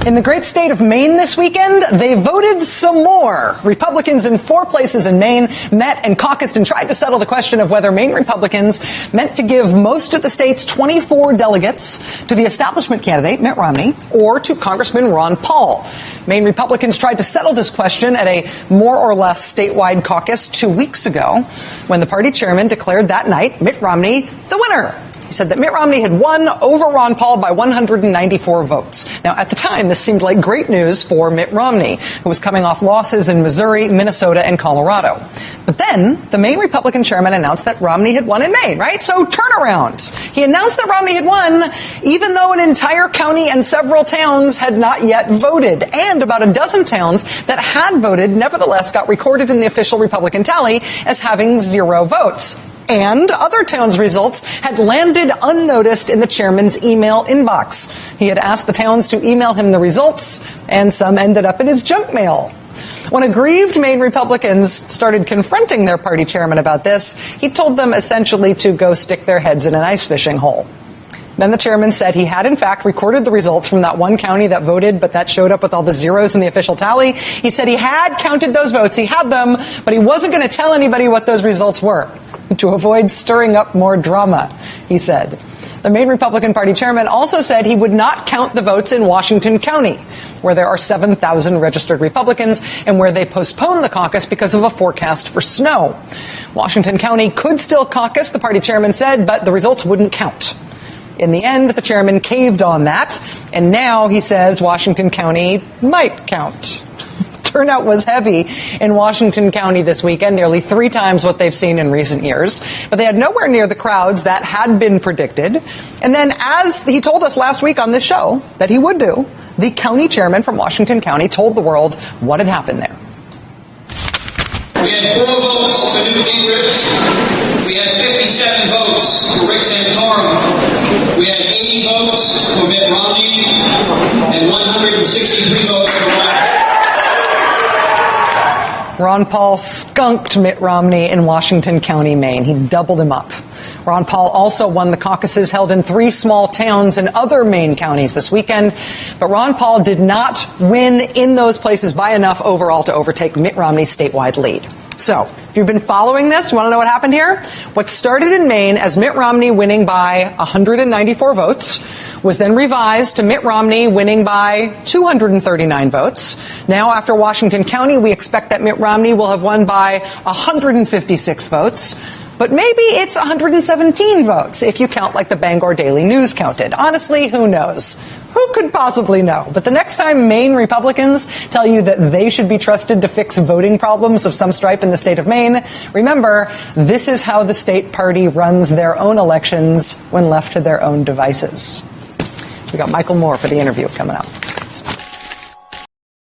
In the great state of Maine this weekend, they voted some more. Republicans in 4 places in Maine met and caucused and tried to settle the question of whether Maine Republicans meant to give most of the state's 24 delegates to the establishment candidate, Mitt Romney, or to Congressman Ron Paul. Maine Republicans tried to settle this question at a more or less statewide caucus 2 weeks ago, when the party chairman declared that night Mitt Romney the winner. He said that Mitt Romney had won over Ron Paul by 194 votes. Now, at the time, this seemed like great news for Mitt Romney, who was coming off losses in Missouri, Minnesota, and Colorado. But then, the Maine Republican chairman announced that Romney had won in Maine, right? So, turnaround. He announced that Romney had won, even though an entire county and several towns had not yet voted. And about a dozen towns that had voted, nevertheless, got recorded in the official Republican tally as having 0 votes. And other towns' results had landed unnoticed in the chairman's email inbox. He had asked the towns to email him the results, and some ended up in his junk mail. When aggrieved Maine Republicans started confronting their party chairman about this, he told them essentially to go stick their heads in an ice fishing hole. Then the chairman said he had, in fact, recorded the results from that one county that voted, but that showed up with all the zeros in the official tally. He said he had counted those votes, he had them, but he wasn't going to tell anybody what those results were, to avoid stirring up more drama, he said. The Maine Republican Party chairman also said he would not count the votes in Washington County, where there are 7,000 registered Republicans and where they postponed the caucus because of a forecast for snow. Washington County could still caucus, the party chairman said, but the results wouldn't count. In the end, the chairman caved on that, and now he says Washington County might count. Turnout was heavy in Washington County this weekend, nearly 3 times what they've seen in recent years. But they had nowhere near the crowds that had been predicted. And then, as he told us last week on this show that he would do, the county chairman from Washington County told the world what had happened there. We had 4 votes for Newt Gingrich. We had 57 votes for Rick Santorum. We had 80 votes for Mitt Romney and 163 votes for Ron Paul skunked Mitt Romney in Washington County, Maine. He doubled him up. Ron Paul also won the caucuses held in 3 small towns in other Maine counties this weekend. But Ron Paul did not win in those places by enough overall to overtake Mitt Romney's statewide lead. So, if you've been following this, you want to know what happened here? What started in Maine as Mitt Romney winning by 194 votes was then revised to Mitt Romney winning by 239 votes. Now, after Washington County, we expect that Mitt Romney will have won by 156 votes. But maybe it's 117 votes if you count like the Bangor Daily News counted. Honestly, who knows? Who could possibly know? But the next time Maine Republicans tell you that they should be trusted to fix voting problems of some stripe in the state of Maine, remember, this is how the state party runs their own elections when left to their own devices. We got Michael Moore for the interview coming up.